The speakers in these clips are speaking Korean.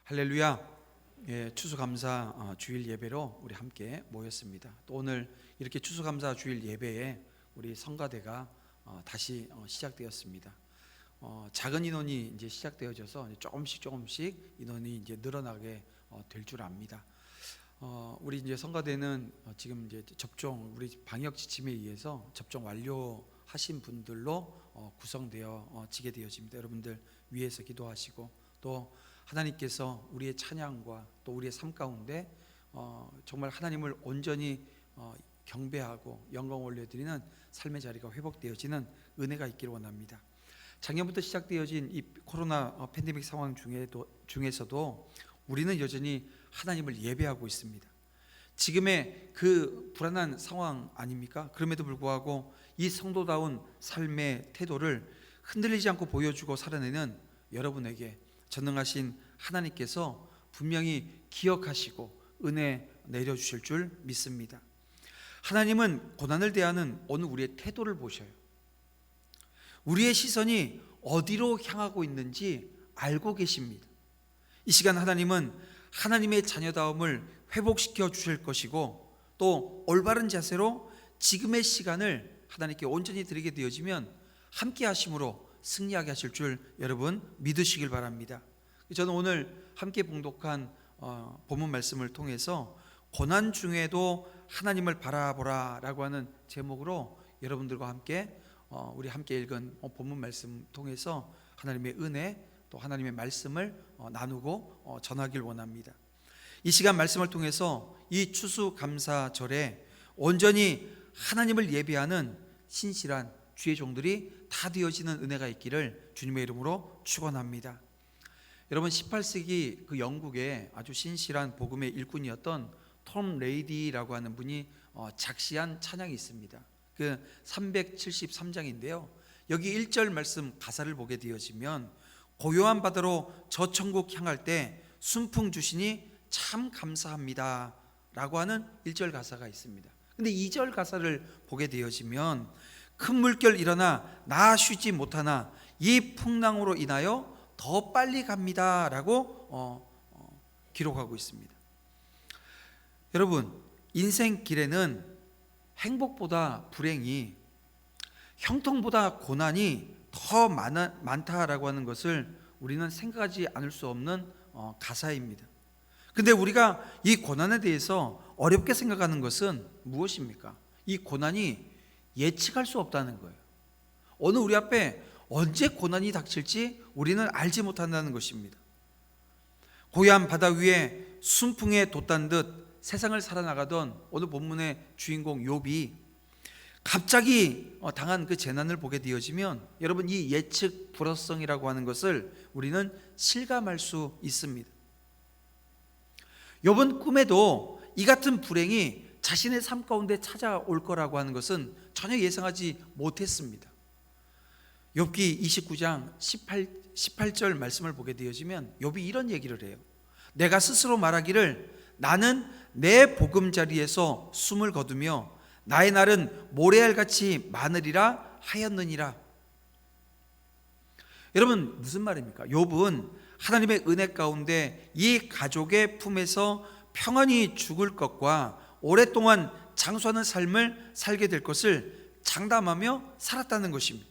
할렐루야. 추수감사 주일 예배로 우리 함께 모였습니다. 또 오늘 이렇게 추수감사 주일 예배에 우리 성가대가 다시 시작되었습니다. 작은 인원이 이제 시작되어져서 조금씩 인원이 이제 늘어나게 될 줄 압니다. 우리 이제 성가대는 지금 이제 접종, 우리 방역 지침에 의해서 접종 완료하신 분들로 구성되어 지게 되어집니다. 여러분들 위해서 기도하시고, 또 하나님께서 우리의 찬양과 또 우리의 삶 가운데 정말 하나님을 온전히 경배하고 영광 올려드리는 삶의 자리가 회복되어지는 은혜가 있기를 원합니다. 작년부터 시작되어진 이 코로나 팬데믹 상황 중에서도 우리는 여전히 하나님을 예배하고 있습니다. 지금의 그 불안한 상황 아닙니까? 그럼에도 불구하고 이 성도다운 삶의 태도를 흔들리지 않고 보여주고 살아내는 여러분에게 전능하신 하나님께서 분명히 기억하시고 은혜 내려주실 줄 믿습니다. 하나님은 고난을 대하는 오늘 우리의 태도를 보셔요. 우리의 시선이 어디로 향하고 있는지 알고 계십니다. 이 시간 하나님은 하나님의 자녀다움을 회복시켜 주실 것이고, 또 올바른 자세로 지금의 시간을 하나님께 온전히 드리게 되어지면 함께 하심으로 승리하게 하실 줄 여러분 믿으시길 바랍니다. 저는 오늘 함께 봉독한 본문 말씀을 통해서 고난 중에도 하나님을 바라보라 라고 하는 제목으로 여러분들과 함께 우리 함께 읽은 본문 말씀 통해서 하나님의 은혜, 또 하나님의 말씀을 나누고 전하길 원합니다. 이 시간 말씀을 통해서 이 추수감사절에 온전히 하나님을 예배하는 신실한 주의 종들이 다 되어지는 은혜가 있기를 주님의 이름으로 축원합니다. 여러분, 18세기 그 영국의 아주 신실한 복음의 일꾼이었던 톰 레이디라고 하는 분이 작시한 찬양이 있습니다. 그 373장인데요. 여기 1절 말씀 가사를 보게 되어지면 고요한 바다로 저 천국 향할 때 순풍 주시니 참 감사합니다 라고 하는 1절 가사가 있습니다. 근데 2절 가사를 보게 되어지면 큰 물결 일어나 나 쉬지 못하나 이 풍랑으로 인하여 더 빨리 갑니다 라고 기록하고 있습니다. 여러분, 인생 길에는 행복보다 불행이, 형통보다 고난이 더 많다라고 하는 것을 우리는 생각하지 않을 수 없는 가사입니다. 근데 우리가 이 고난에 대해서 어렵게 생각하는 것은 무엇입니까? 이 고난이 예측할 수 없다는 거예요. 어느 우리 앞에 언제 고난이 닥칠지 우리는 알지 못한다는 것입니다. 고요한 바다 위에 순풍에 돛단 듯 세상을 살아나가던 오늘 본문의 주인공 욥이 갑자기 당한 그 재난을 보게 되어지면 여러분, 이 예측 불허성이라고 하는 것을 우리는 실감할 수 있습니다. 욥은 꿈에도 이 같은 불행이 자신의 삶 가운데 찾아올 거라고 하는 것은 전혀 예상하지 못했습니다. 욥기 29장 18절 말씀을 보게 되어지면 욥이 이런 얘기를 해요. 내가 스스로 말하기를 나는 내 보금자리에서 숨을 거두며 나의 날은 모래알같이 많으리라 하였느니라. 여러분, 무슨 말입니까? 욥은 하나님의 은혜 가운데 이 가족의 품에서 평안히 죽을 것과 오랫동안 장수하는 삶을 살게 될 것을 장담하며 살았다는 것입니다.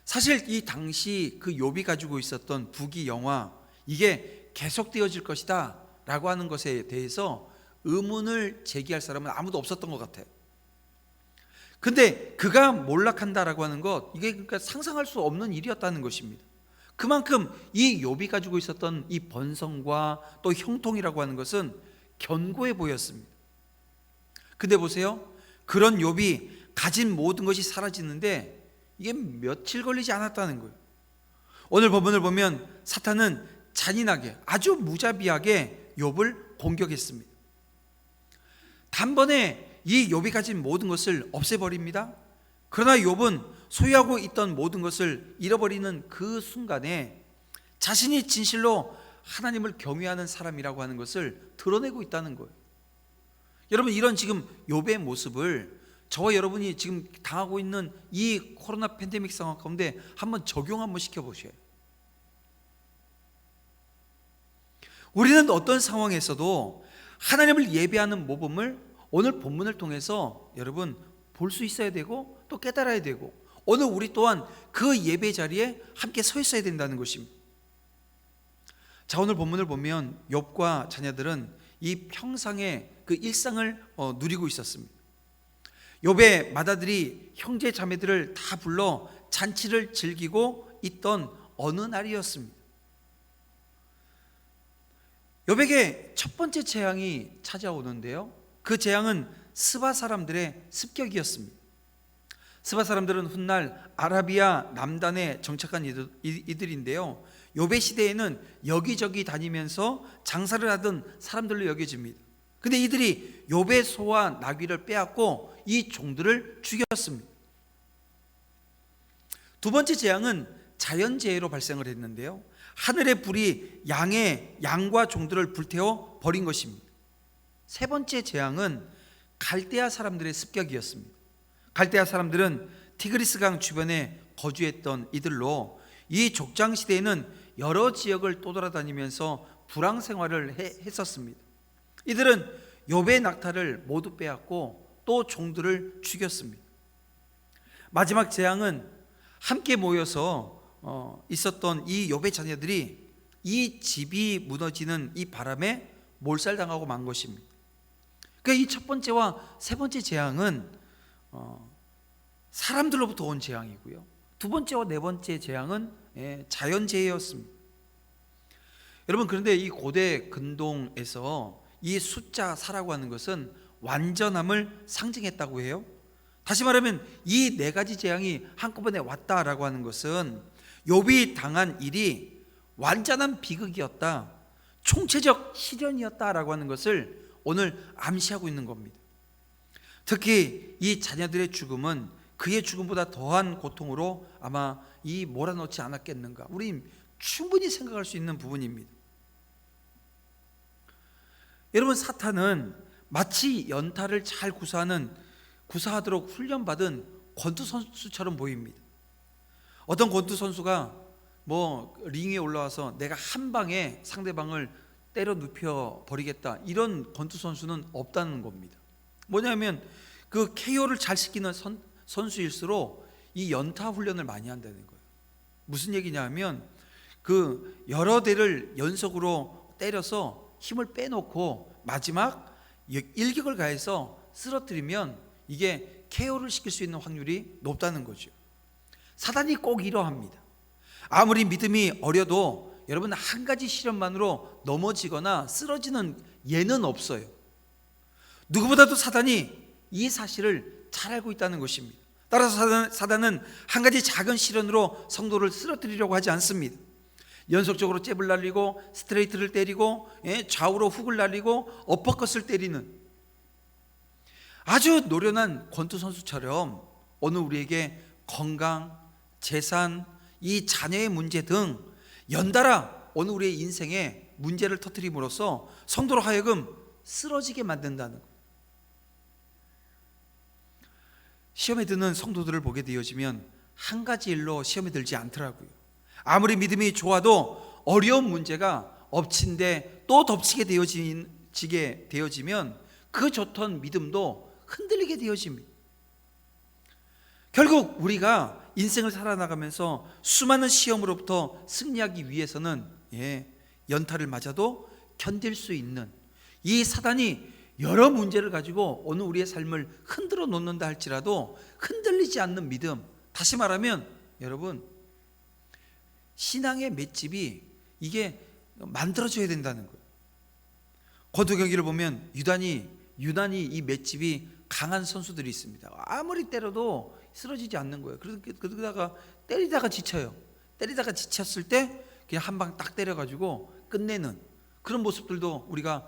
사실 이 당시 그 욥이 가지고 있었던 부귀영화, 이게 계속되어질 것이다 라고 하는 것에 대해서 의문을 제기할 사람은 아무도 없었던 것 같아요. 근데 그가 몰락한다라고 하는 것, 이게 그러니까 상상할 수 없는 일이었다는 것입니다. 그만큼 이 욥이 가지고 있었던 이 번성과 또 형통이라고 하는 것은 견고해 보였습니다. 근데 보세요, 그런 욥이 가진 모든 것이 사라지는데 이게 며칠 걸리지 않았다는 거예요. 오늘 본문을 보면 사탄은 잔인하게, 아주 무자비하게 욥을 공격했습니다. 단번에 이 욥이 가진 모든 것을 없애버립니다. 그러나 욥은 소유하고 있던 모든 것을 잃어버리는 그 순간에 자신이 진실로 하나님을 경외하는 사람이라고 하는 것을 드러내고 있다는 거예요. 여러분, 이런 지금 욥의 모습을 저와 여러분이 지금 당하고 있는 이 코로나 팬데믹 상황 가운데 한번 적용 한번 시켜보셔요. 우리는 어떤 상황에서도 하나님을 예배하는 모범을 오늘 본문을 통해서 여러분 볼 수 있어야 되고 또 깨달아야 되고, 오늘 우리 또한 그 예배 자리에 함께 서 있어야 된다는 것입니다. 자, 오늘 본문을 보면 욥과 자녀들은 이 평상의 그 일상을 누리고 있었습니다. 욥의 맏아들이 형제 자매들을 다 불러 잔치를 즐기고 있던 어느 날이었습니다. 욥에게 첫 번째 재앙이 찾아오는데요, 그 재앙은 스바 사람들의 습격이었습니다. 스바 사람들은 훗날 아라비아 남단에 정착한 이들인데요, 욥의 시대에는 여기저기 다니면서 장사를 하던 사람들로 여겨집니다. 근데 이들이 욥의 소와 나귀를 빼앗고 이 종들을 죽였습니다. 두 번째 재앙은 자연재해로 발생을 했는데요, 하늘의 불이 양과 종들을 불태워 버린 것입니다. 세 번째 재앙은 갈대아 사람들의 습격이었습니다. 갈대아 사람들은 티그리스강 주변에 거주했던 이들로 이 족장 시대에는 여러 지역을 떠돌아다니면서 불황 생활을 했었습니다. 이들은 욥의 낙타를 모두 빼앗고 또 종들을 죽였습니다. 마지막 재앙은 함께 모여서 있었던 이 욥의 자녀들이 이 집이 무너지는 이 바람에 몰살당하고 만 것입니다. 그러니까 이 첫 번째와 세 번째 재앙은 사람들로부터 온 재앙이고요, 두 번째와 네 번째 재앙은 자연재해였습니다. 여러분, 그런데 이 고대 근동에서 이 숫자 4라고 하는 것은 완전함을 상징했다고 해요. 다시 말하면 이 네 가지 재앙이 한꺼번에 왔다라고 하는 것은 욥이 당한 일이 완전한 비극이었다, 총체적 시련이었다라고 하는 것을 오늘 암시하고 있는 겁니다. 특히 이 자녀들의 죽음은 그의 죽음보다 더한 고통으로 아마 이 몰아넣지 않았겠는가, 우리 충분히 생각할 수 있는 부분입니다. 여러분, 사탄은 마치 연타를 잘 구사하도록 훈련받은 권투 선수처럼 보입니다. 어떤 권투 선수가 링에 올라와서 내가 한 방에 상대방을 때려 눕혀 버리겠다, 이런 권투 선수는 없다는 겁니다. 뭐냐면 그 KO를 잘 시키는 선수일수록 이 연타 훈련을 많이 한다는 거예요. 무슨 얘기냐 하면 그 여러 대를 연속으로 때려서 힘을 빼놓고 마지막 일격을 가해서 쓰러뜨리면 이게 KO를 시킬 수 있는 확률이 높다는 거죠. 사단이 꼭 이러합니다. 아무리 믿음이 어려도 여러분, 한 가지 시련만으로 넘어지거나 쓰러지는 예는 없어요. 누구보다도 사단이 이 사실을 잘 알고 있다는 것입니다. 따라서 사단은 한 가지 작은 시련으로 성도를 쓰러뜨리려고 하지 않습니다. 연속적으로 잽을 날리고 스트레이트를 때리고 좌우로 훅을 날리고 어퍼컷을 때리는 아주 노련한 권투 선수처럼 오늘 우리에게 건강, 재산, 이 자녀의 문제 등 연달아 오늘 우리의 인생에 문제를 터뜨림으로써 성도로 하여금 쓰러지게 만든다는 것. 시험에 드는 성도들을 보게 되어지면 한 가지 일로 시험에 들지 않더라고요. 아무리 믿음이 좋아도 어려운 문제가 엎친데 또 덮치게 되어지면 그 좋던 믿음도 흔들리게 되어집니다. 결국 우리가 인생을 살아나가면서 수많은 시험으로부터 승리하기 위해서는 연타를 맞아도 견딜 수 있는, 이 사단이 여러 문제를 가지고 오늘 우리의 삶을 흔들어 놓는다 할지라도 흔들리지 않는 믿음, 다시 말하면 여러분, 신앙의 맷집이 이게 만들어져야 된다는 거예요. 권투 경기를 보면 유난히 이 맷집이 강한 선수들이 있습니다. 아무리 때려도 쓰러지지 않는 거예요. 그러다가 때리다가 지쳐요. 때리다가 지쳤을 때 그냥 한 방 딱 때려가지고 끝내는 그런 모습들도 우리가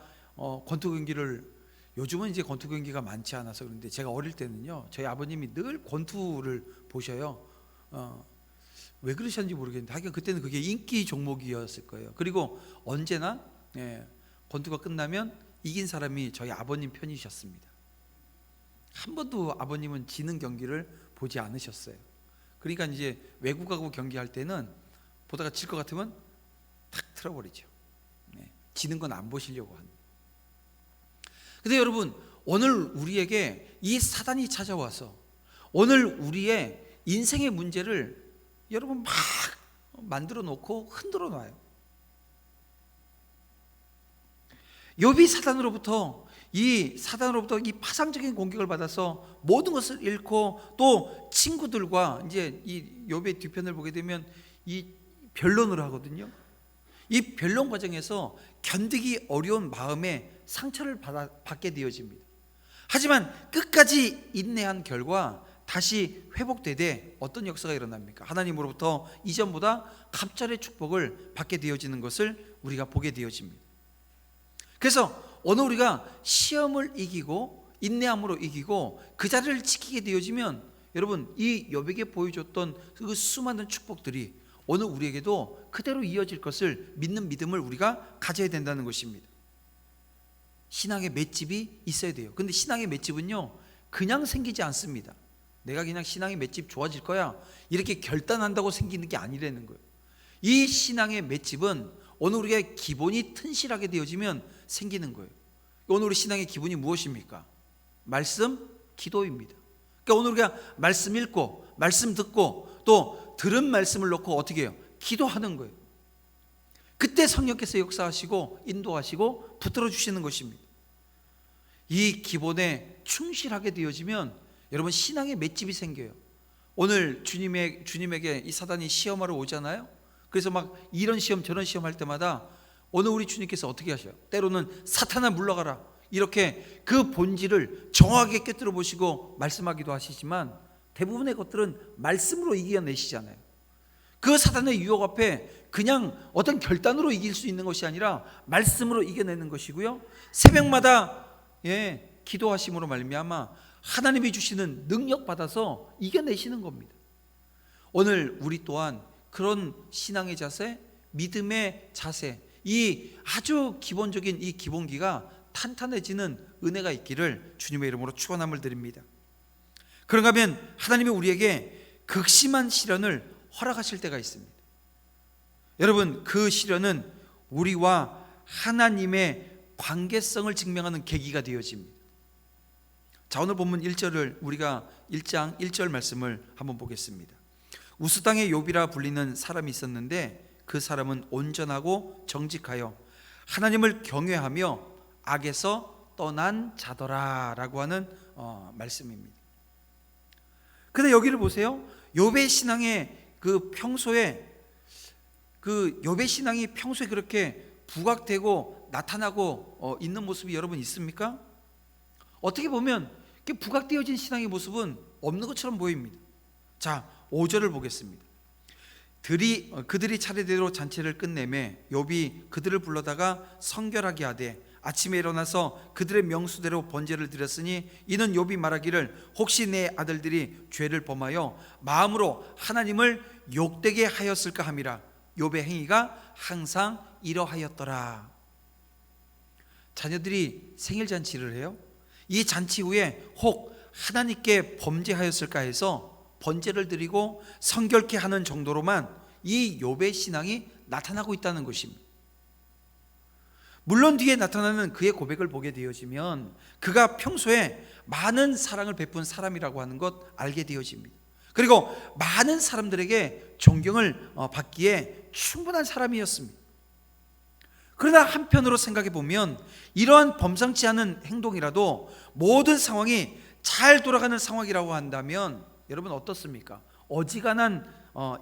권투 경기를, 요즘은 이제 권투 경기가 많지 않아서 그런데 제가 어릴 때는요, 저희 아버님이 늘 권투를 보셔요. 왜 그러셨는지 모르겠는데 하여간 그때는 그게 인기 종목이었을 거예요. 그리고 언제나 권투가 끝나면 이긴 사람이 저희 아버님 편이셨습니다. 한 번도 아버님은 지는 경기를 보지 않으셨어요. 그러니까 이제 외국하고 경기할 때는 보다가 질 것 같으면 탁 틀어버리죠. 지는 건 안 보시려고 하는. 근데 여러분, 오늘 우리에게 이 사단이 찾아와서 오늘 우리의 인생의 문제를 여러분 막 만들어 놓고 흔들어 놔요. 욥이 사단으로부터 이 파상적인 공격을 받아서 모든 것을 잃고, 또 친구들과 이제 이 욥의 뒤편을 보게 되면 이 변론을 하거든요. 이 변론 과정에서 견디기 어려운 마음에 상처를 받게 되어집니다. 하지만 끝까지 인내한 결과 다시 회복되되 어떤 역사가 일어납니까? 하나님으로부터 이전보다 갑절의 축복을 받게 되어지는 것을 우리가 보게 되어집니다. 그래서 오늘 우리가 시험을 이기고 인내함으로 이기고 그 자리를 지키게 되어지면, 여러분, 이 욥에게 보여줬던 그 수많은 축복들이 오늘 우리에게도 그대로 이어질 것을 믿는 믿음을 우리가 가져야 된다는 것입니다. 신앙의 맷집이 있어야 돼요. 근데 신앙의 맷집은요, 그냥 생기지 않습니다. 내가 그냥 신앙의 맷집 좋아질 거야 이렇게 결단한다고 생기는 게 아니라는 거예요. 이 신앙의 맷집은 오늘 우리가 기본이 튼실하게 되어지면 생기는 거예요. 오늘 우리 신앙의 기본이 무엇입니까? 말씀, 기도입니다. 그러니까 오늘 우리가 말씀 읽고 말씀 듣고 또 들은 말씀을 놓고 어떻게 해요? 기도하는 거예요. 그때 성령께서 역사하시고 인도하시고 붙들어 주시는 것입니다. 이 기본에 충실하게 되어지면 여러분 신앙의 맷집이 생겨요. 오늘 주님에게 이 사단이 시험하러 오잖아요. 그래서 막 이런 시험 저런 시험 할 때마다 오늘 우리 주님께서 어떻게 하셔요? 때로는 사탄아 물러가라 이렇게 그 본질을 정확하게 꿰뚫어 보시고 말씀하기도 하시지만, 대부분의 것들은 말씀으로 이겨내시잖아요. 그 사단의 유혹 앞에 그냥 어떤 결단으로 이길 수 있는 것이 아니라 말씀으로 이겨내는 것이고요, 새벽마다 기도하심으로 말미암아 하나님이 주시는 능력 받아서 이겨내시는 겁니다. 오늘 우리 또한 그런 신앙의 자세, 믿음의 자세, 이 아주 기본적인 이 기본기가 탄탄해지는 은혜가 있기를 주님의 이름으로 축원함을 드립니다. 그런가 하면 하나님이 우리에게 극심한 시련을 허락하실 때가 있습니다. 여러분, 그 시련은 우리와 하나님의 관계성을 증명하는 계기가 되어집니다. 자, 오늘 본문 1절을 우리가 1장 1절 말씀을 한번 보겠습니다. 우스 땅의 욥이라 불리는 사람이 있었는데 그 사람은 온전하고 정직하여 하나님을 경외하며 악에서 떠난 자더라 라고 하는 말씀입니다. 근데 여기를 보세요. 욥의 신앙의 욥의 신앙이 평소에 그렇게 부각되고 나타나고 있는 모습이 여러분 있습니까? 어떻게 보면 부각되어진 신앙의 모습은 없는 것처럼 보입니다. 자, 5절을 보겠습니다. 그들이 차례대로 잔치를 끝내매 욥이 그들을 불러다가 성결하게 하되 아침에 일어나서 그들의 명수대로 번제를 드렸으니 이는 욥이 말하기를 혹시 내 아들들이 죄를 범하여 마음으로 하나님을 욕되게 하였을까 함이라. 욥의 행위가 항상 이러하였더라. 자녀들이 생일 잔치를 해요. 이 잔치 후에 혹 하나님께 범죄하였을까 해서 번제를 드리고 성결케 하는 정도로만 이 욥의 신앙이 나타나고 있다는 것입니다. 물론 뒤에 나타나는 그의 고백을 보게 되어지면 그가 평소에 많은 사랑을 베푼 사람이라고 하는 것 알게 되어집니다. 그리고 많은 사람들에게 존경을 받기에 충분한 사람이었습니다. 그러나 한편으로 생각해 보면 이러한 범상치 않은 행동이라도 모든 상황이 잘 돌아가는 상황이라고 한다면 여러분 어떻습니까? 어지간한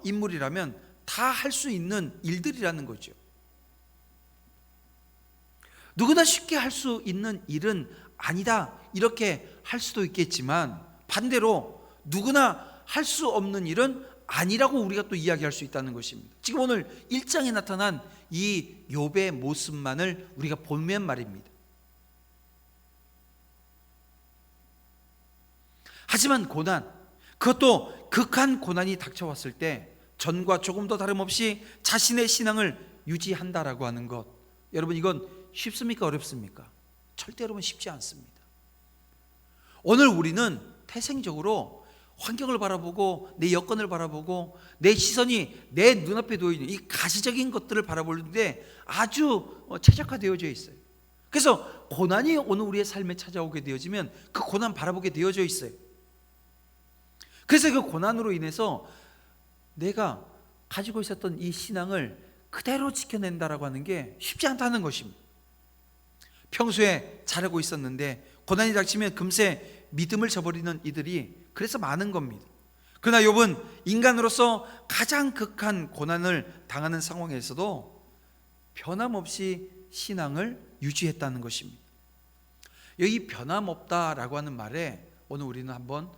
인물이라면 다 할 수 있는 일들이라는 거죠. 누구나 쉽게 할 수 있는 일은 아니다 이렇게 할 수도 있겠지만, 반대로 누구나 할 수 없는 일은 아니라고 우리가 또 이야기할 수 있다는 것입니다. 지금 오늘 1장에 나타난 이 욥의 모습만을 우리가 보면 말입니다. 하지만 고난, 그것도 극한 고난이 닥쳐왔을 때 전과 조금도 다름없이 자신의 신앙을 유지한다라고 하는 것, 여러분 이건 쉽습니까? 어렵습니까? 절대 여러분 쉽지 않습니다. 오늘 우리는 태생적으로 환경을 바라보고 내 여건을 바라보고 내 시선이 내 눈앞에 놓여있는 이 가시적인 것들을 바라보는데 아주 최적화되어져 있어요. 그래서 고난이 오늘 우리의 삶에 찾아오게 되어지면 그 고난 바라보게 되어져 있어요. 그래서 그 고난으로 인해서 내가 가지고 있었던 이 신앙을 그대로 지켜낸다라고 하는 게 쉽지 않다는 것입니다. 평소에 잘하고 있었는데 고난이 닥치면 금세 믿음을 저버리는 이들이 그래서 많은 겁니다. 그러나 욥은 인간으로서 가장 극한 고난을 당하는 상황에서도 변함없이 신앙을 유지했다는 것입니다. 여기 변함없다라고 하는 말에 오늘 우리는 한번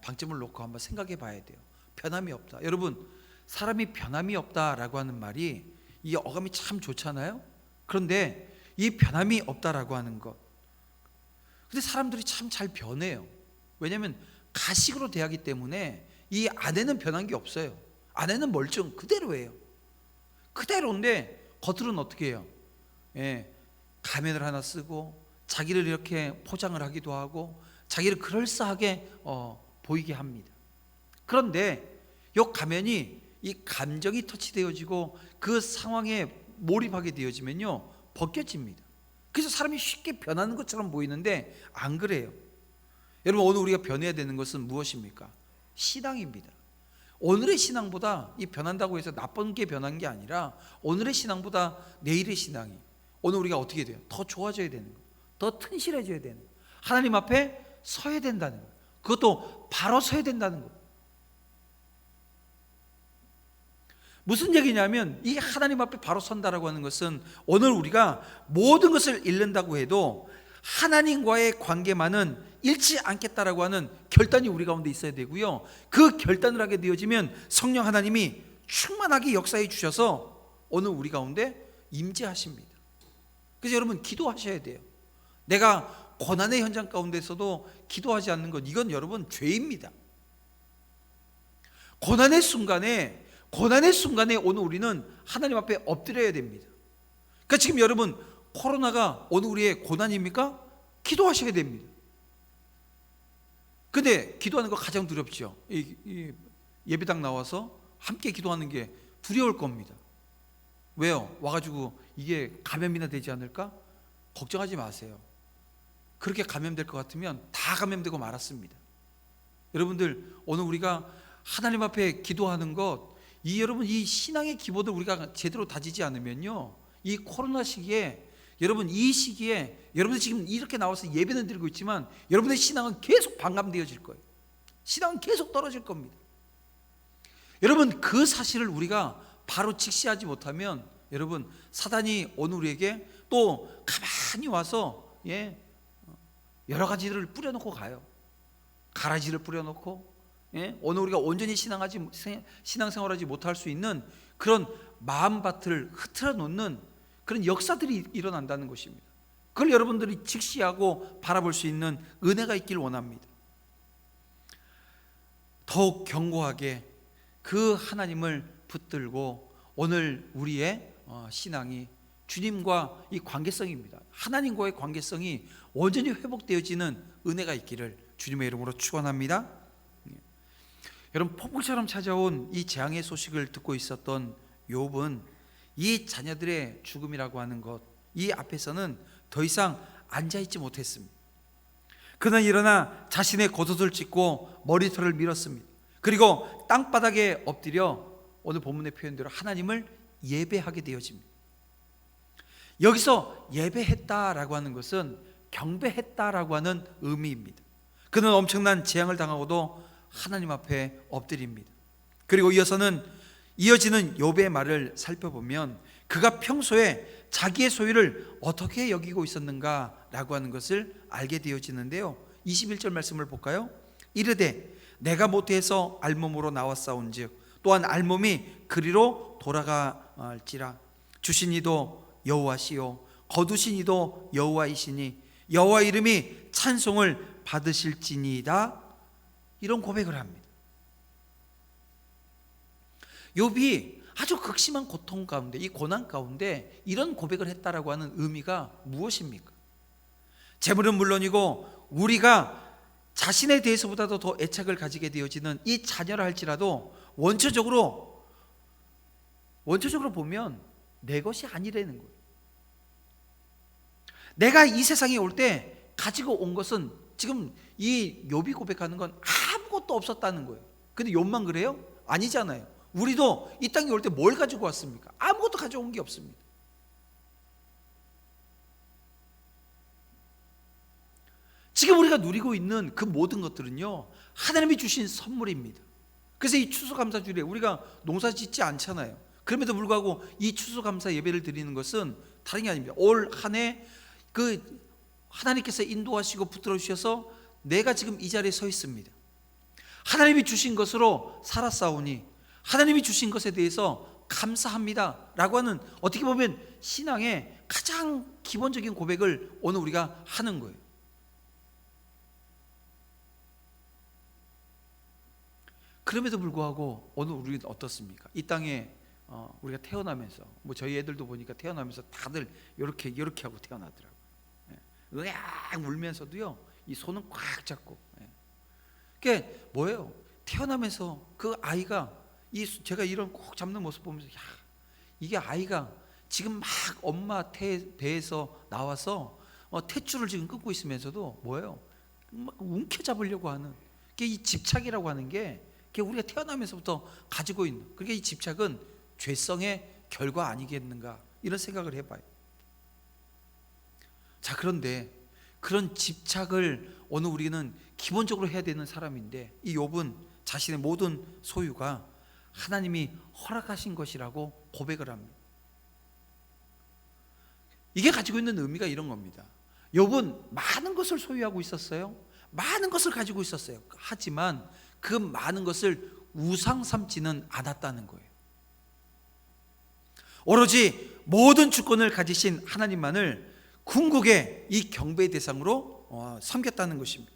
방점을 놓고 한번 생각해 봐야 돼요. 변함이 없다. 여러분, 사람이 변함이 없다라고 하는 말이 이 어감이 참 좋잖아요. 그런데 이 변함이 없다라고 하는 것, 근데 사람들이 참 잘 변해요. 왜냐하면 가식으로 대하기 때문에 이 안에는 변한 게 없어요. 안에는 멀쩡 그대로예요. 그대로인데 겉으로는 어떻게 해요? 가면을 하나 쓰고 자기를 이렇게 포장을 하기도 하고 자기를 그럴싸하게 보이게 합니다. 그런데 이 가면이 이 감정이 터치되어지고 그 상황에 몰입하게 되어지면요 벗겨집니다. 그래서 사람이 쉽게 변하는 것처럼 보이는데 안 그래요. 여러분, 오늘 우리가 변해야 되는 것은 무엇입니까? 신앙입니다. 오늘의 신앙보다 이 변한다고 해서 나쁜 게 변한 게 아니라 오늘의 신앙보다 내일의 신앙이 오늘 우리가 어떻게 돼요? 더 좋아져야 되는 거예요. 더 튼실해져야 되는 거예요. 하나님 앞에 서야 된다는 거예요. 그것도 바로 서야 된다는 거예요. 무슨 얘기냐면 이 하나님 앞에 바로 선다라고 하는 것은 오늘 우리가 모든 것을 잃는다고 해도 하나님과의 관계만은 잃지 않겠다라고 하는 결단이 우리 가운데 있어야 되고요, 그 결단을 하게 되어지면 성령 하나님이 충만하게 역사해 주셔서 오늘 우리 가운데 임재하십니다. 그래서 여러분 기도하셔야 돼요. 내가 고난의 현장 가운데서도 기도하지 않는 것, 이건 여러분 죄입니다. 고난의 순간에 오늘 우리는 하나님 앞에 엎드려야 됩니다. 그러니까 지금 여러분 코로나가 오늘 우리의 고난입니까? 기도하셔야 됩니다. 근데 기도하는 거 가장 두렵죠. 이 예배당 나와서 함께 기도하는 게 두려울 겁니다. 왜요? 와가지고 이게 감염이나 되지 않을까? 걱정하지 마세요. 그렇게 감염될 것 같으면 다 감염되고 말았습니다. 여러분들, 오늘 우리가 하나님 앞에 기도하는 것, 여러분 이 신앙의 기본을 우리가 제대로 다지지 않으면요, 이 코로나 시기에 여러분, 이 시기에 여러분들 지금 이렇게 나와서 예배는 드리고 있지만 여러분의 신앙은 계속 반감되어질 거예요. 신앙은 계속 떨어질 겁니다. 여러분, 그 사실을 우리가 바로 직시하지 못하면 여러분, 사단이 오늘 우리에게 또 가만히 와서 여러 가지를 뿌려놓고 가요. 가라지를 뿌려놓고 오늘 우리가 온전히 신앙생활하지 못할 수 있는 그런 마음밭을 흐트러 놓는 그런 역사들이 일어난다는 것입니다. 그걸 여러분들이 직시하고 바라볼 수 있는 은혜가 있기를 원합니다. 더욱 견고하게 그 하나님을 붙들고 오늘 우리의 신앙이 주님과 이 관계성입니다. 하나님과의 관계성이 온전히 회복되어지는 은혜가 있기를 주님의 이름으로 축원합니다. 여러분, 폭풍처럼 찾아온 이 재앙의 소식을 듣고 있었던 욥은 이 자녀들의 죽음이라고 하는 것, 이 앞에서는 더 이상 앉아있지 못했습니다. 그는 일어나 자신의 겉옷을 찢고 머리털을 밀었습니다. 그리고 땅바닥에 엎드려 오늘 본문의 표현대로 하나님을 예배하게 되어집니다. 여기서 예배했다라고 하는 것은 경배했다라고 하는 의미입니다. 그는 엄청난 재앙을 당하고도 하나님 앞에 엎드립니다. 그리고 이어지는 욥의 말을 살펴보면 그가 평소에 자기의 소유를 어떻게 여기고 있었는가라고 하는 것을 알게 되어지는데요, 21절 말씀을 볼까요? 이르되 내가 모태에서 알몸으로 나왔사온즉 또한 알몸이 그리로 돌아갈지라. 주신 이도 여호와시요 거두신 이도 여호와이시니 여호와 이름이 찬송을 받으실지니이다. 이런 고백을 합니다. 욥이 아주 극심한 고통 가운데, 이 고난 가운데 이런 고백을 했다라고 하는 의미가 무엇입니까? 재물은 물론이고 우리가 자신에 대해서보다도 더 애착을 가지게 되어지는 이 자녀라 할지라도 원초적으로 보면 내 것이 아니라는 거예요. 내가 이 세상에 올 때 가지고 온 것은 지금 이 욥이 고백하는 건 아무것도 없었다는 거예요. 근데 욥만 그래요? 아니잖아요. 우리도 이 땅에 올 때 뭘 가지고 왔습니까? 아무것도 가져온 게 없습니다. 지금 우리가 누리고 있는 그 모든 것들은요, 하나님이 주신 선물입니다. 그래서 이 추수감사주일에 우리가 농사 짓지 않잖아요. 그럼에도 불구하고 이 추수감사 예배를 드리는 것은 다른 게 아닙니다. 올 한 해 그 하나님께서 인도하시고 붙들어 주셔서 내가 지금 이 자리에 서 있습니다. 하나님이 주신 것으로 살았사오니 하나님이 주신 것에 대해서 감사합니다 라고 하는, 어떻게 보면 신앙의 가장 기본적인 고백을 오늘 우리가 하는 거예요. 그럼에도 불구하고 오늘 우리는 어떻습니까? 이 땅에 우리가 태어나면서, 뭐 저희 애들도 보니까 태어나면서 다들 이렇게 하고 태어나더라고요. 으악 울면서도요, 이 손은 꽉 잡고. 그게 뭐예요? 태어나면서 그 아이가, 제가 이런 꼭 잡는 모습 보면서, 야, 이게 아이가 지금 막 엄마 배에서 나와서 탯줄을 지금 끊고 있으면서도 뭐예요? 막 움켜잡으려고 하는, 그게 이 집착이라고 하는 게 우리가 태어나면서부터 가지고 있는, 그러니까 이 집착은 죄성의 결과 아니겠는가, 이런 생각을 해봐요. 자, 그런데 그런 집착을 오늘 우리는 기본적으로 해야 되는 사람인데, 이 욥은 자신의 모든 소유가 하나님이 허락하신 것이라고 고백을 합니다. 이게 가지고 있는 의미가 이런 겁니다. 욥은 많은 것을 소유하고 있었어요. 많은 것을 가지고 있었어요. 하지만 그 많은 것을 우상 삼지는 않았다는 거예요. 오로지 모든 주권을 가지신 하나님만을 궁극의 이 경배의 대상으로 섬겼다는 것입니다.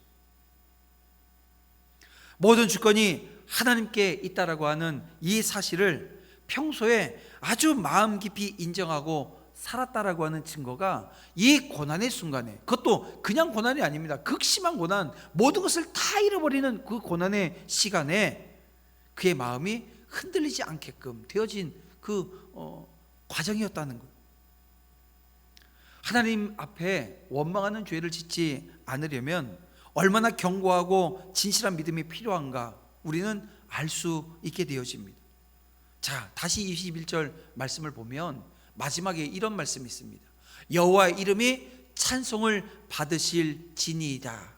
모든 주권이 하나님께 있다라고 하는 이 사실을 평소에 아주 마음 깊이 인정하고 살았다라고 하는 증거가 이 고난의 순간에, 그것도 그냥 고난이 아닙니다. 극심한 고난, 모든 것을 다 잃어버리는 그 고난의 시간에 그의 마음이 흔들리지 않게끔 되어진 그 과정이었다는 거예요. 하나님 앞에 원망하는 죄를 짓지 않으려면 얼마나 견고하고 진실한 믿음이 필요한가 우리는 알 수 있게 되어집니다. 자, 다시 21절 말씀을 보면 마지막에 이런 말씀이 있습니다. 여호와의 이름이 찬송을 받으실지니이다.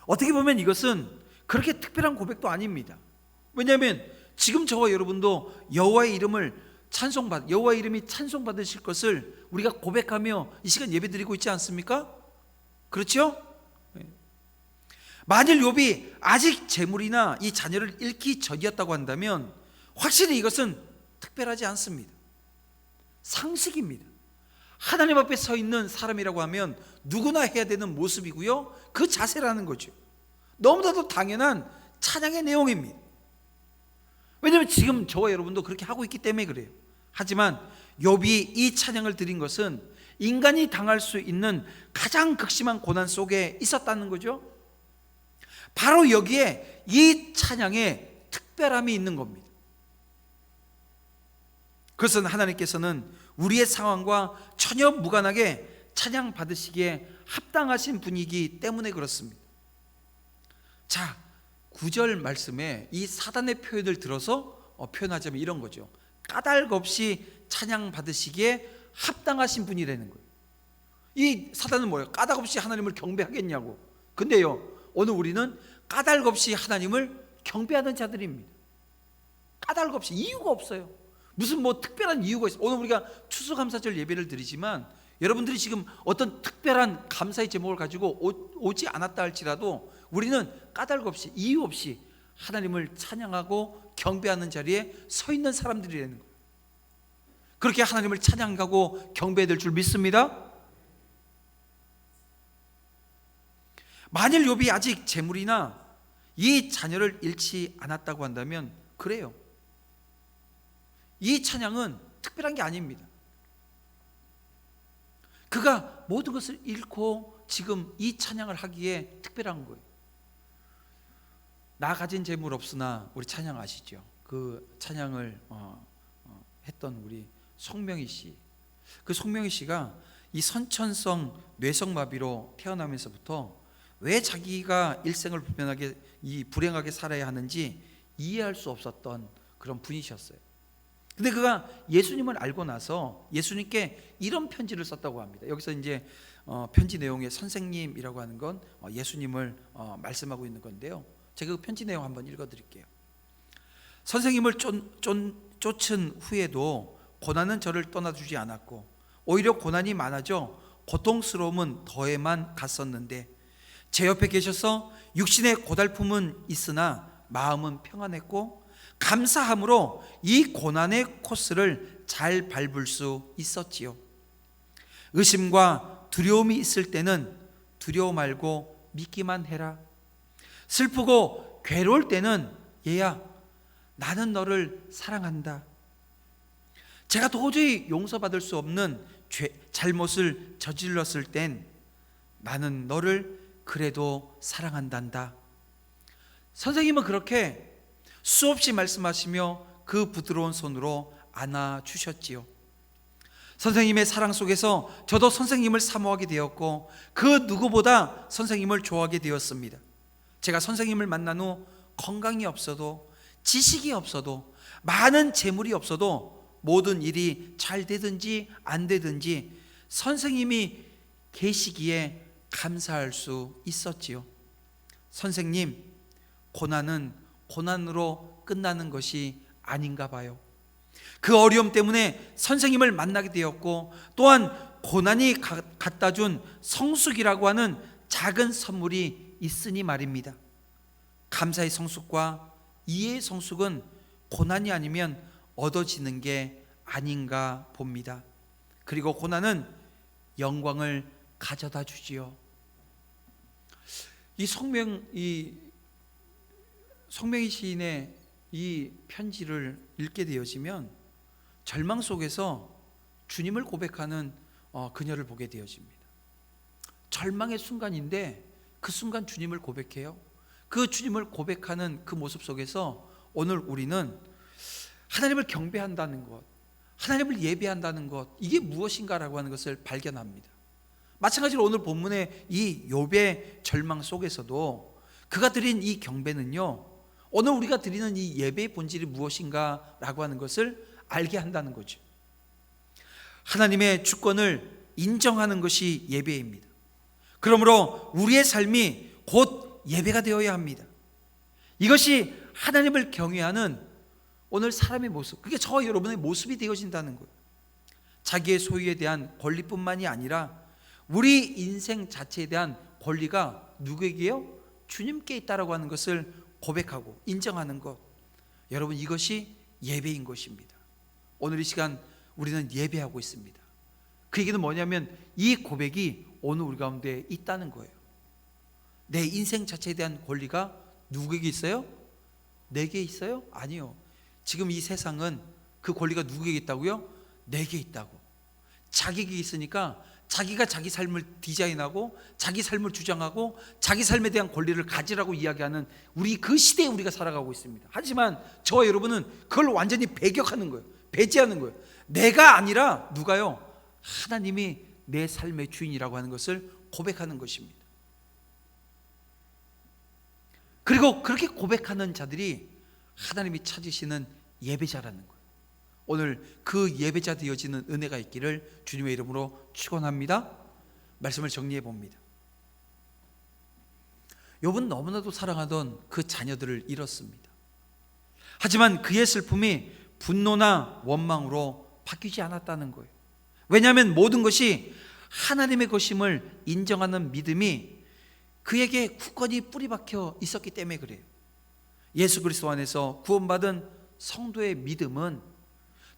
어떻게 보면 이것은 그렇게 특별한 고백도 아닙니다. 왜냐하면 지금 저와 여러분도 여호와의 이름이 찬송받으실 것을 우리가 고백하며 이 시간 예배드리고 있지 않습니까? 그렇죠? 만일 욥이 아직 재물이나 이 자녀를 잃기 전이었다고 한다면 확실히 이것은 특별하지 않습니다. 상식입니다. 하나님 앞에 서 있는 사람이라고 하면 누구나 해야 되는 모습이고요, 그 자세라는 거죠. 너무나도 당연한 찬양의 내용입니다. 왜냐하면 지금 저와 여러분도 그렇게 하고 있기 때문에 그래요. 하지만 욥이 이 찬양을 드린 것은 인간이 당할 수 있는 가장 극심한 고난 속에 있었다는 거죠. 바로 여기에 이 찬양의 특별함이 있는 겁니다. 그것은 하나님께서는 우리의 상황과 전혀 무관하게 찬양 받으시기에 합당하신 분이기 때문에 그렇습니다. 자, 9절 말씀에 이 사단의 표현을 들어서 표현하자면 이런 거죠. 까닭 없이 찬양 받으시기에 합당하신 분이라는 거예요. 이 사단은 뭐예요? 까닭 없이 하나님을 경배하겠냐고. 근데요, 오늘 우리는 까닭 없이 하나님을 경배하는 자들입니다. 까닭 없이, 이유가 없어요. 무슨 뭐 특별한 이유가 있어요. 오늘 우리가 추수감사절 예배를 드리지만 여러분들이 지금 어떤 특별한 감사의 제목을 가지고 오지 않았다 할지라도 우리는 까닭 없이, 이유 없이 하나님을 찬양하고 경배하는 자리에 서 있는 사람들이라는 거예요. 그렇게 하나님을 찬양하고 경배해야 될 줄 믿습니다. 만일 욥이 아직 재물이나 이 자녀를 잃지 않았다고 한다면 그래요. 이 찬양은 특별한 게 아닙니다. 그가 모든 것을 잃고 지금 이 찬양을 하기에 특별한 거예요. 나 가진 재물 없으나, 우리 찬양 아시죠? 그 찬양을 했던 우리 송명희 씨. 그 송명희 씨가 이 선천성 뇌성마비로 태어나면서부터 왜 자기가 일생을 불행하게 살아야 하는지 이해할 수 없었던 그런 분이셨어요. 근데 그가 예수님을 알고 나서 예수님께 이런 편지를 썼다고 합니다. 여기서 이제 편지 내용에 선생님이라고 하는 건 예수님을 말씀하고 있는 건데요. 제가 그 편지 내용 한번 읽어드릴게요. 선생님을 쫓은 후에도 고난은 저를 떠나주지 않았고 오히려 고난이 많아져 고통스러움은 더해만 갔었는데 제 옆에 계셔서 육신의 고달픔은 있으나 마음은 평안했고 감사함으로 이 고난의 코스를 잘 밟을 수 있었지요. 의심과 두려움이 있을 때는 두려워 말고 믿기만 해라. 슬프고 괴로울 때는 얘야, 나는 너를 사랑한다. 제가 도저히 용서받을 수 없는 잘못을 저질렀을 땐 나는 너를 그래도 사랑한단다. 선생님은 그렇게 수없이 말씀하시며 그 부드러운 손으로 안아주셨지요. 선생님의 사랑 속에서 저도 선생님을 사모하게 되었고 그 누구보다 선생님을 좋아하게 되었습니다. 제가 선생님을 만난 후 건강이 없어도, 지식이 없어도, 많은 재물이 없어도, 모든 일이 잘 되든지 안 되든지 선생님이 계시기에 감사할 수 있었지요. 선생님, 고난은 고난으로 끝나는 것이 아닌가 봐요. 그 어려움 때문에 선생님을 만나게 되었고 또한 고난이 갖다 준 성숙이라고 하는 작은 선물이 있으니 말입니다. 감사의 성숙과 이해의 성숙은 고난이 아니면 얻어지는 게 아닌가 봅니다. 그리고 고난은 영광을 가져다 주지요. 이 송명희 시인의 이 편지를 읽게 되어지면 절망 속에서 주님을 고백하는 그녀를 보게 되어집니다. 절망의 순간인데 그 순간 주님을 고백해요. 그 주님을 고백하는 그 모습 속에서 오늘 우리는 하나님을 경배한다는 것, 하나님을 예배한다는 것, 이게 무엇인가라고 하는 것을 발견합니다. 마찬가지로 오늘 본문의 이 욥의 절망 속에서도 그가 드린 이 경배는요, 오늘 우리가 드리는 이 예배의 본질이 무엇인가라고 하는 것을 알게 한다는 거죠. 하나님의 주권을 인정하는 것이 예배입니다. 그러므로 우리의 삶이 곧 예배가 되어야 합니다. 이것이 하나님을 경외하는 오늘 사람의 모습, 그게 저와 여러분의 모습이 되어진다는 거예요. 자기의 소유에 대한 권리뿐만이 아니라 우리 인생 자체에 대한 권리가 누구에게요? 주님께 있다라고 하는 것을 고백하고 인정하는 것, 여러분 이것이 예배인 것입니다. 오늘 이 시간 우리는 예배하고 있습니다. 그 얘기는 뭐냐면 이 고백이 오늘 우리 가운데 있다는 거예요. 내 인생 자체에 대한 권리가 누구에게 있어요? 내게 있어요? 아니요. 지금 이 세상은 그 권리가 누구에게 있다고요? 내게 있다고. 자기에게 있으니까 자기가 자기 삶을 디자인하고 자기 삶을 주장하고 자기 삶에 대한 권리를 가지라고 이야기하는 우리 그 시대에 우리가 살아가고 있습니다. 하지만 저와 여러분은 그걸 완전히 배격하는 거예요. 배제하는 거예요. 내가 아니라 누가요? 하나님이 내 삶의 주인이라고 하는 것을 고백하는 것입니다. 그리고 그렇게 고백하는 자들이 하나님이 찾으시는 예배자라는 거예요. 오늘 그 예배자 되어지는 은혜가 있기를 주님의 이름으로 축원합니다. 말씀을 정리해 봅니다. 욥은 너무나도 사랑하던 그 자녀들을 잃었습니다. 하지만 그의 슬픔이 분노나 원망으로 바뀌지 않았다는 거예요. 왜냐하면 모든 것이 하나님의 것임을 인정하는 믿음이 그에게 굳건히 뿌리박혀 있었기 때문에 그래요. 예수 그리스도 안에서 구원받은 성도의 믿음은,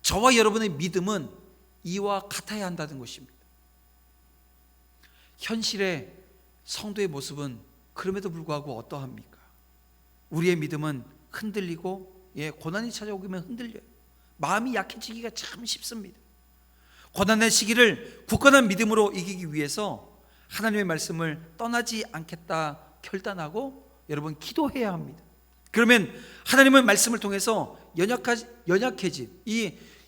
저와 여러분의 믿음은 이와 같아야 한다는 것입니다. 현실의 성도의 모습은 그럼에도 불구하고 어떠합니까? 우리의 믿음은 흔들리고, 고난이 찾아오면 흔들려요. 마음이 약해지기가 참 쉽습니다. 고난의 시기를 굳건한 믿음으로 이기기 위해서 하나님의 말씀을 떠나지 않겠다 결단하고 여러분 기도해야 합니다. 그러면 하나님의 말씀을 통해서 연약해진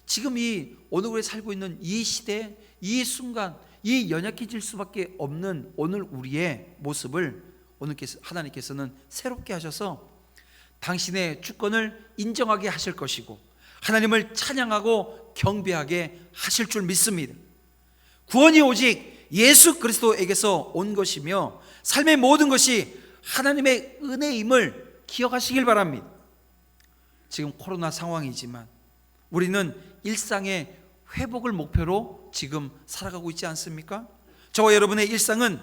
지금 이 오늘에 살고 있는 이 시대, 이 순간, 이 연약해질 수밖에 없는 오늘 우리의 모습을 하나님께서는 새롭게 하셔서 당신의 주권을 인정하게 하실 것이고 하나님을 찬양하고 경배하게 하실 줄 믿습니다. 구원이 오직 예수 그리스도에게서 온 것이며 삶의 모든 것이 하나님의 은혜임을 기억하시길 바랍니다. 지금 코로나 상황이지만 우리는 일상의 회복을 목표로 지금 살아가고 있지 않습니까? 저와 여러분의 일상은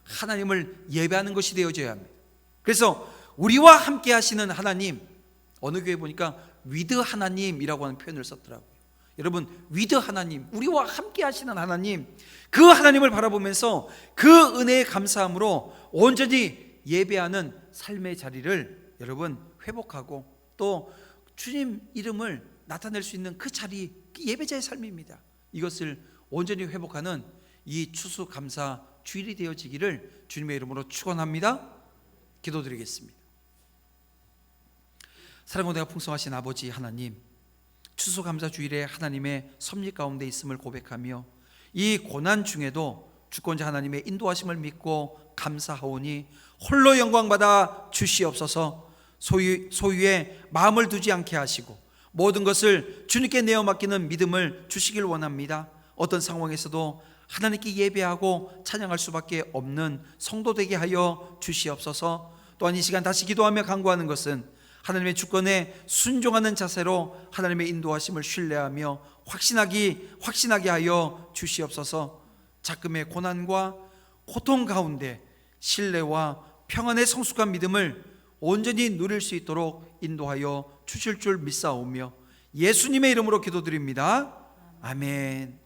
하나님을 예배하는 것이 되어져야 합니다. 그래서 우리와 함께 하시는 하나님, 어느 교회 보니까 위드 하나님이라고 하는 표현을 썼더라고요. 여러분, 위드 하나님, 우리와 함께 하시는 하나님, 그 하나님을 바라보면서 그 은혜에 감사함으로 온전히 예배하는 삶의 자리를 여러분 회복하고 또 주님 이름을 나타낼 수 있는 그 자리, 예배자의 삶입니다. 이것을 온전히 회복하는 이 추수감사 주일이 되어지기를 주님의 이름으로 축원합니다. 기도드리겠습니다. 사랑과 은혜가 풍성하신 아버지 하나님, 추수감사 주일에 하나님의 섭리 가운데 있음을 고백하며 이 고난 중에도 주권자 하나님의 인도하심을 믿고 감사하오니 홀로 영광받아 주시옵소서. 소유에 마음을 두지 않게 하시고 모든 것을 주님께 내어 맡기는 믿음을 주시길 원합니다. 어떤 상황에서도 하나님께 예배하고 찬양할 수밖에 없는 성도 되게 하여 주시옵소서. 또한 이 시간 다시 기도하며 간구하는 것은 하나님의 주권에 순종하는 자세로 하나님의 인도하심을 신뢰하며 확신하게 하여 주시옵소서. 작금의 고난과 고통 가운데 신뢰와 평안의 성숙한 믿음을 온전히 누릴 수 있도록 인도하여 주실 줄 믿사오며 예수님의 이름으로 기도드립니다. 아멘.